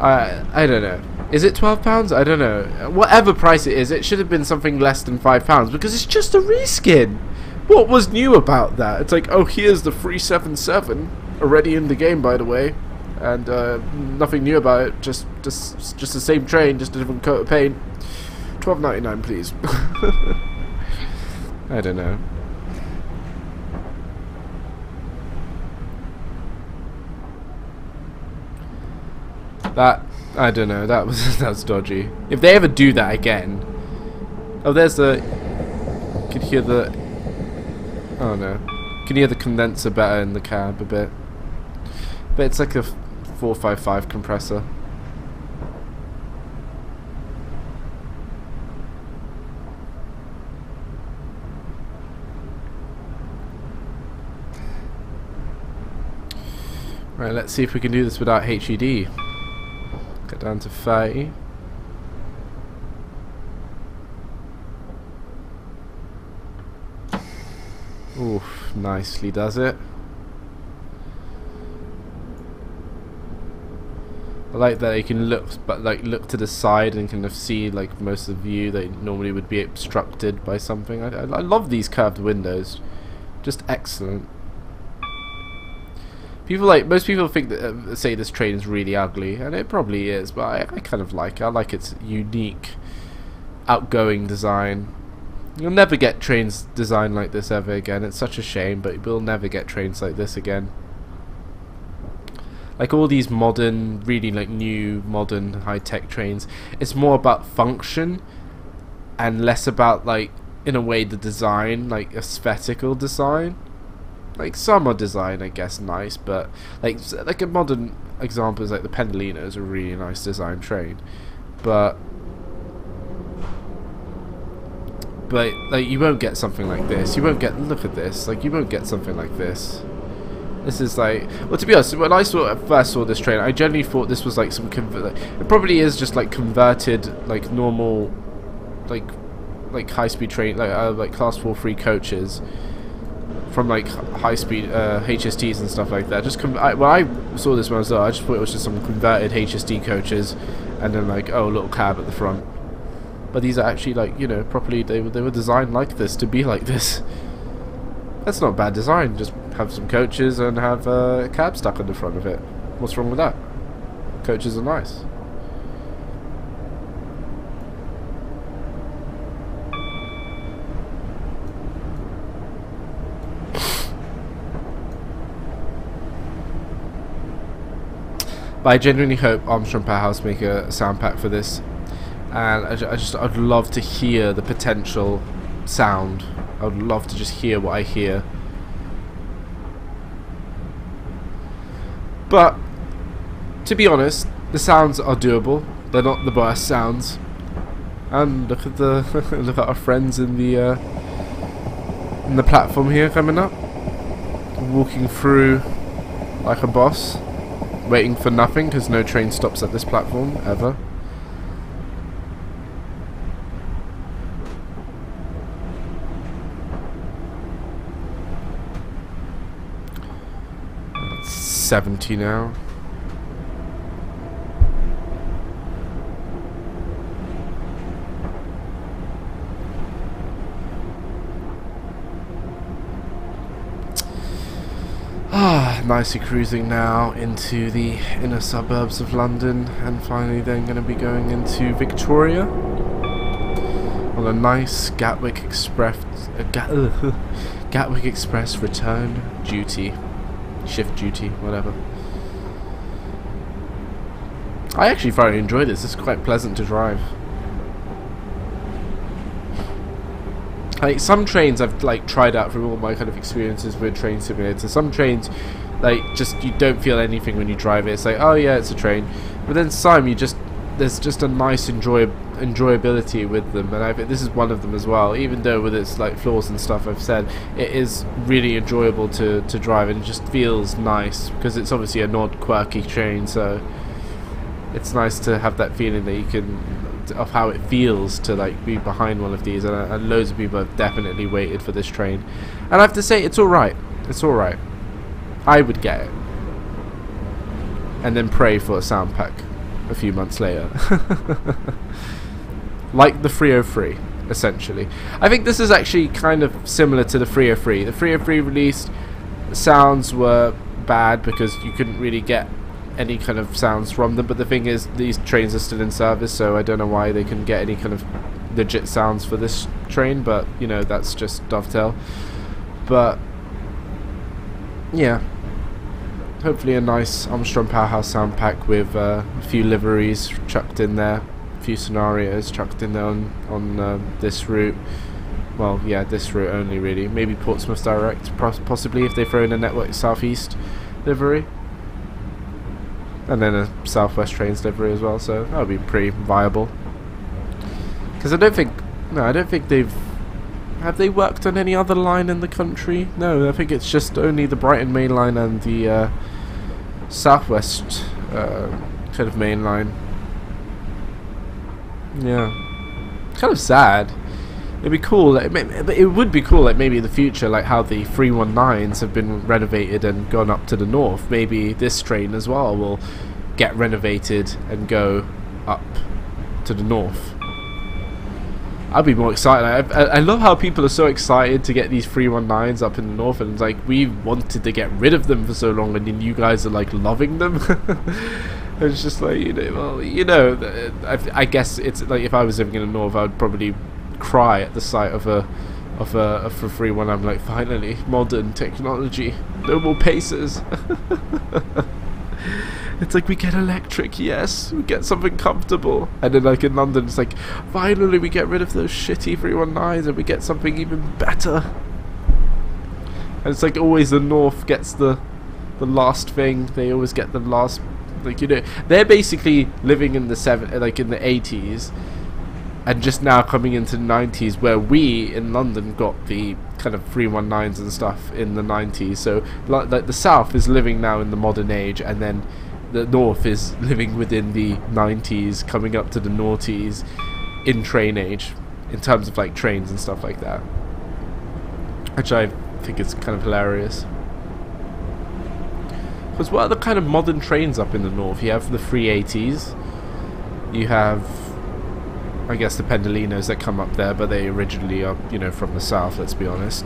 I don't know. Is it £12? I don't know. Whatever price it is, it should have been something less than £5 because it's just a reskin. What was new about that? It's like, oh, here's the 377 already in the game, by the way, and nothing new about it. Just the same train, just a different coat of paint. £12.99, please. I don't know. That, I don't know. That's dodgy. If they ever do that again, oh, there's the. Could hear the. Oh no, can hear the condenser better in the cab a bit. But it's like a 455 compressor. Right, let's see if we can do this without HUD. Get down to 30. Oof, nicely does it. I like that you can look, but look to the side and kind of see like most of the view that normally would be obstructed by something. I love these curved windows, just excellent. Most people think that say this train is really ugly, and it probably is, but I kind of like it. I like its unique, outgoing design. You'll never get trains designed like this ever again. It's such a shame, but we'll never get trains like this again. Like all these modern, really like new, modern, high-tech trains, it's more about function and less about like, in a way, the design, like aesthetical design. Like some are design, I guess, nice, but like a modern example is like the Pendolino is a really nice design train, but like you won't get something like this. You won't get, look at this, like you won't get something like this. This is like, well, to be honest, when I first saw this train, I generally thought this was like some it probably is just like converted like normal like high speed train, like class 4-3 coaches from like high speed HSTs and stuff like that. Just when I saw this when I was there, I just thought it was just some converted HST coaches, and then like, oh, little cab at the front. But these are actually like, you know, properly they were designed like this to be like this. That's not bad design. Just have some coaches and have a cab stuck in the front of it. What's wrong with that? Coaches are nice. But I genuinely hope Armstrong Powerhouse make a sound pack for this, and I'd love to hear the potential sound. I would love to just hear what I hear. But to be honest, the sounds are doable. They're not the worst sounds. And look at the look at our friends in the platform here coming up, walking through like a boss. Waiting for nothing because no train stops at this platform ever. 70 now. Nicely cruising now into the inner suburbs of London, and finally then going to be going into Victoria on a nice Gatwick Express Gatwick Express return duty, shift duty, whatever. I actually thoroughly enjoy this. It's quite pleasant to drive. Like some trains I've like tried out from all my kind of experiences with Train Simulator. Some trains, like, just you don't feel anything when you drive it. It's like, oh yeah, it's a train. But then some there's just a nice enjoyability with them, and I think this is one of them as well. Even though with its like flaws and stuff, I've said it is really enjoyable to drive, and it just feels nice because it's obviously an odd, quirky train. So it's nice to have that feeling that you can, of how it feels to like be behind one of these, and loads of people have definitely waited for this train, and I have to say it's alright. It's alright. I would get it and then pray for a sound pack a few months later. Like the 303, essentially. I think this is actually kind of similar to the 303. The 303 released, sounds were bad because you couldn't really get any kind of sounds from them, but the thing is, these trains are still in service, so I don't know why they couldn't get any kind of legit sounds for this train, but you know, that's just dovetail. But yeah, hopefully a nice Armstrong Powerhouse sound pack with a few liveries chucked in there, a few scenarios chucked in there on this route. Well, yeah, this route only really. Maybe Portsmouth Direct, possibly, if they throw in a Network Southeast livery. And then a Southwest Trains livery as well, so that would be pretty viable. Because I don't think have they worked on any other line in the country? No, I think it's just only the Brighton main line and the Southwest kind of main line. Yeah, kind of sad. It'd be cool. It would be cool, like maybe in the future, like how the 319s have been renovated and gone up to the north. Maybe this train as well will get renovated and go up to the north. I'd be more excited. I love how people are so excited to get these 319s up in the north, and it's like, we wanted to get rid of them for so long, and then you guys are like loving them. It's just like, you know, well, you know, I guess it's like if I was living in the north, I would probably cry at the sight of a 319. I'm like, finally, modern technology, no more pacers. It's like, we get electric, yes, we get something comfortable, and then like in London, it's like, finally we get rid of those shitty 319s and we get something even better. And it's like always the north gets the last thing. They always get the last, like, you know, they're basically living in the in the 80s. And just now coming into the 90s, where we in London got the kind of 319s and stuff in the 90s. So like the south is living now in the modern age, and then the north is living within the 90s, coming up to the noughties in train age, in terms of like trains and stuff like that, which I think is kind of hilarious. Because what are the kind of modern trains up in the north? You have the 380s, you have, I guess, the Pendolinos that come up there, but they originally are, you know, from the south, let's be honest.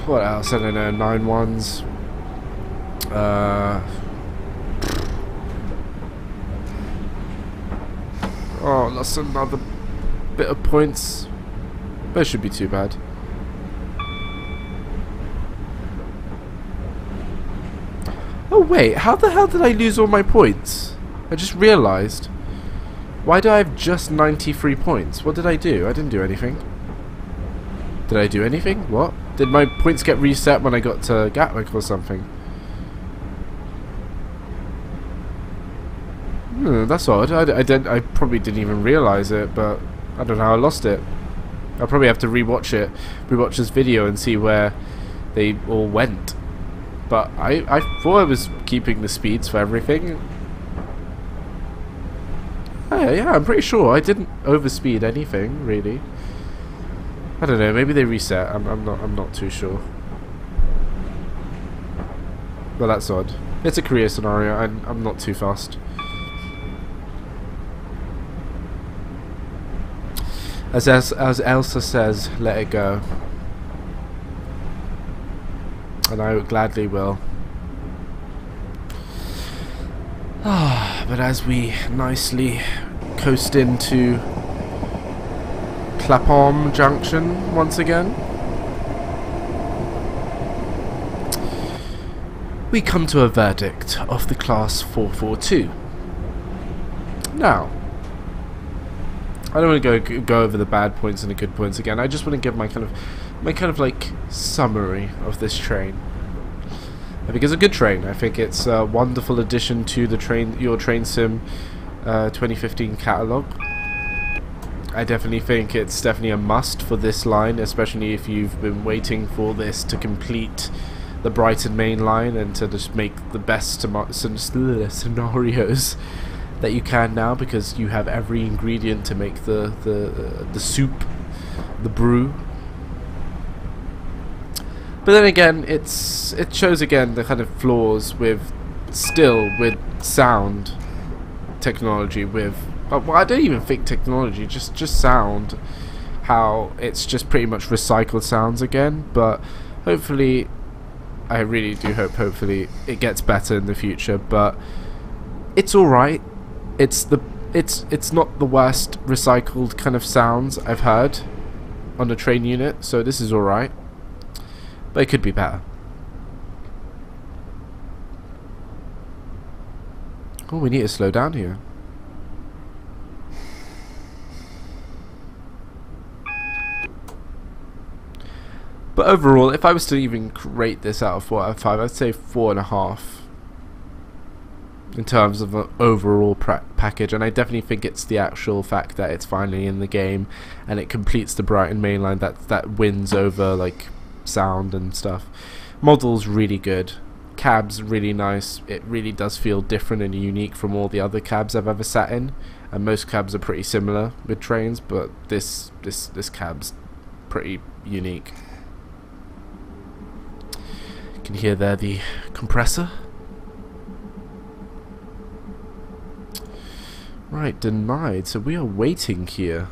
What else? I don't know, 91s. Oh, lost another bit of points. That should be too bad. Oh wait, how the hell did I lose all my points? I just realised. Why do I have just 93 points? What did I do? I didn't do anything. Did I do anything? What? Did my points get reset when I got to Gatwick or something? That's odd. I probably didn't even realise it, but I don't know how I lost it. I'll probably have to rewatch this video and see where they all went. But I thought I was keeping the speeds for everything. Yeah, I'm pretty sure I didn't overspeed anything, really. I don't know, maybe they reset. I'm not too sure. Well, that's odd. It's a career scenario, and I'm not too fast. As Elsa says, let it go. And I gladly will. But as we nicely coast into Clapham Junction once again, we come to a verdict of the class 442. Now, I don't want to go over the bad points and the good points again. I just want to give my kind of like summary of this train. I think it's a good train. I think it's a wonderful addition to the your Train Sim 2015 catalogue. I definitely think it's definitely a must for this line, especially if you've been waiting for this to complete the Brighton main line and to just make the best scenarios that you can now, because you have every ingredient to make the soup, the brew. But then again, it shows again the kind of flaws with sound technology, well, I don't even think technology, just sound, how it's just pretty much recycled sounds again. But hopefully, I really do hope hopefully it gets better in the future. But it's alright. It's not the worst recycled kind of sounds I've heard on a train unit, so this is alright. But it could be better. Oh, we need to slow down here. But overall, if I was to even rate this out of 4 out of 5, I'd say 4.5 in terms of an overall package. And I definitely think it's the actual fact that it's finally in the game and it completes the Brighton mainline that wins over like sound and stuff. Model's really good. Cab's really nice. It really does feel different and unique from all the other cabs I've ever sat in. And most cabs are pretty similar with trains, but this cab's pretty unique. You can hear there the compressor. Right, denied. So we are waiting here.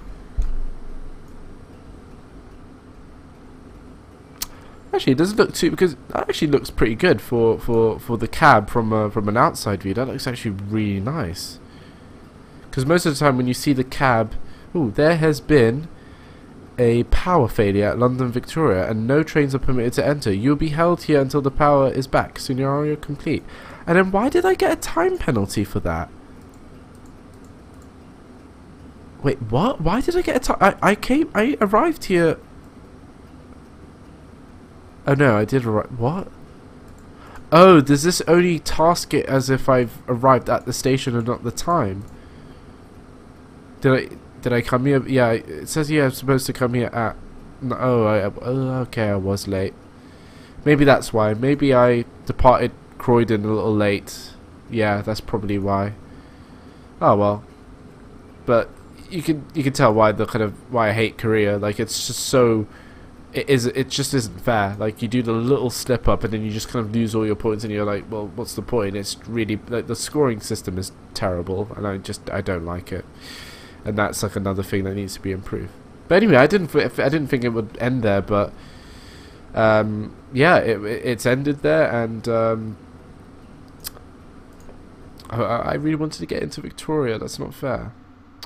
Actually, it doesn't look too, because that actually looks pretty good for the cab from an outside view. That looks actually really nice. Because most of the time when you see the cab, ooh, there has been a power failure at London Victoria and no trains are permitted to enter. You'll be held here until the power is back. Scenario complete. And then why did I get a time penalty for that? Wait, what? Why did I get a time? I arrived here. Oh no, I did arrive. What? Oh, does this only task it as if I've arrived at the station and not the time? Did I come here? Yeah, it says here I'm supposed to come here at. No, okay, I was late. Maybe that's why. Maybe I departed Croydon a little late. Yeah, that's probably why. Oh well. But you can tell why why I hate Korea. Like, it's just so. It just isn't fair. Like, you do the little slip up and then you just kind of lose all your points and you're like, well, what's the point? It's really, like, the scoring system is terrible and I don't like it. And that's like another thing that needs to be improved. But anyway, I didn't think it would end there, but yeah, it's ended there, and I really wanted to get into Victoria. That's not fair.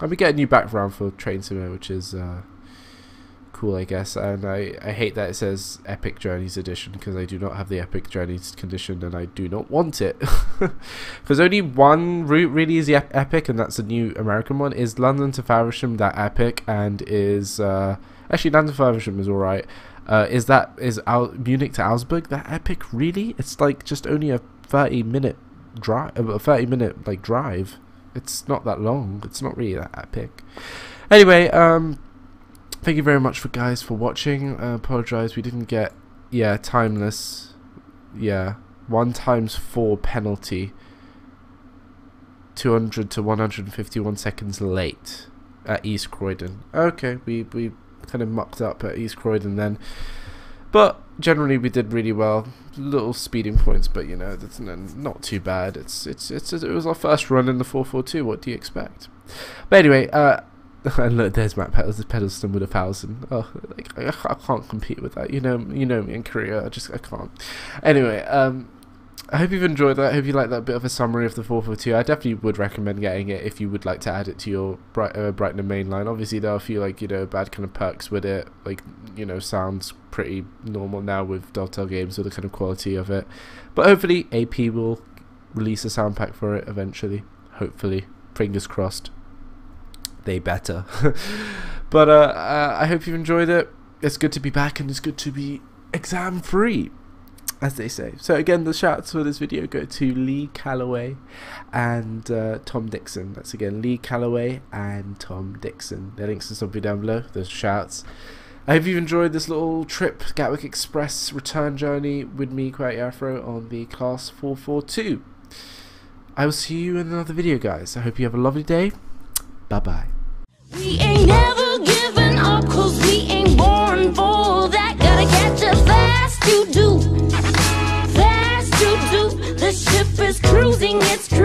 And we get a new background for Train Sim, which is cool, I guess. And I hate that it says Epic Journeys Edition, because I do not have the Epic Journeys condition and I do not want it. Because only one route really is the Epic, and that's a new American one. Is London to Faversham that Epic? And is actually London to Faversham is alright. Is Munich to Augsburg that Epic? Really? It's like just only a 30-minute drive, drive. It's not that long. It's not really that epic. Anyway, thank you very much for watching. Apologize we didn't get timeless. 1x4 penalty. 200 to 151 seconds late at East Croydon. Okay, we kind of mucked up at East Croydon then. But generally we did really well. Little speeding points, but you know, that's not too bad. It was our first run in the 442. What do you expect? But anyway, and look, there's Matt Pedalston with 1,000. Oh, like I can't compete with that. You know me in Korea. I can't. Anyway, I hope you've enjoyed that. I hope you like that bit of a summary of the 442. I definitely would recommend getting it if you would like to add it to your Brighton mainline. Obviously, there are a few like bad kind of perks with it. Like sounds pretty normal now with Delta Games with the kind of quality of it. But hopefully, AP will release a sound pack for it eventually. Hopefully, fingers crossed. They better. But I hope you've enjoyed it. It's good to be back, and it's good to be exam free, as they say. So again, the shouts for this video go to Lee Callaway and Tom Dixon. That's again Lee Callaway and Tom Dixon. Their links will be down below. Those shouts. I hope you've enjoyed this little trip, Gatwick Express return journey with me, Qwerty Afro, on the Class 442. I will see you in another video, guys. I hope you have a lovely day. Bye bye. We ain't never giving up, 'cause we ain't born for that. Gotta catch us fast, you do. Fast, you do. The ship is cruising, it's cruising.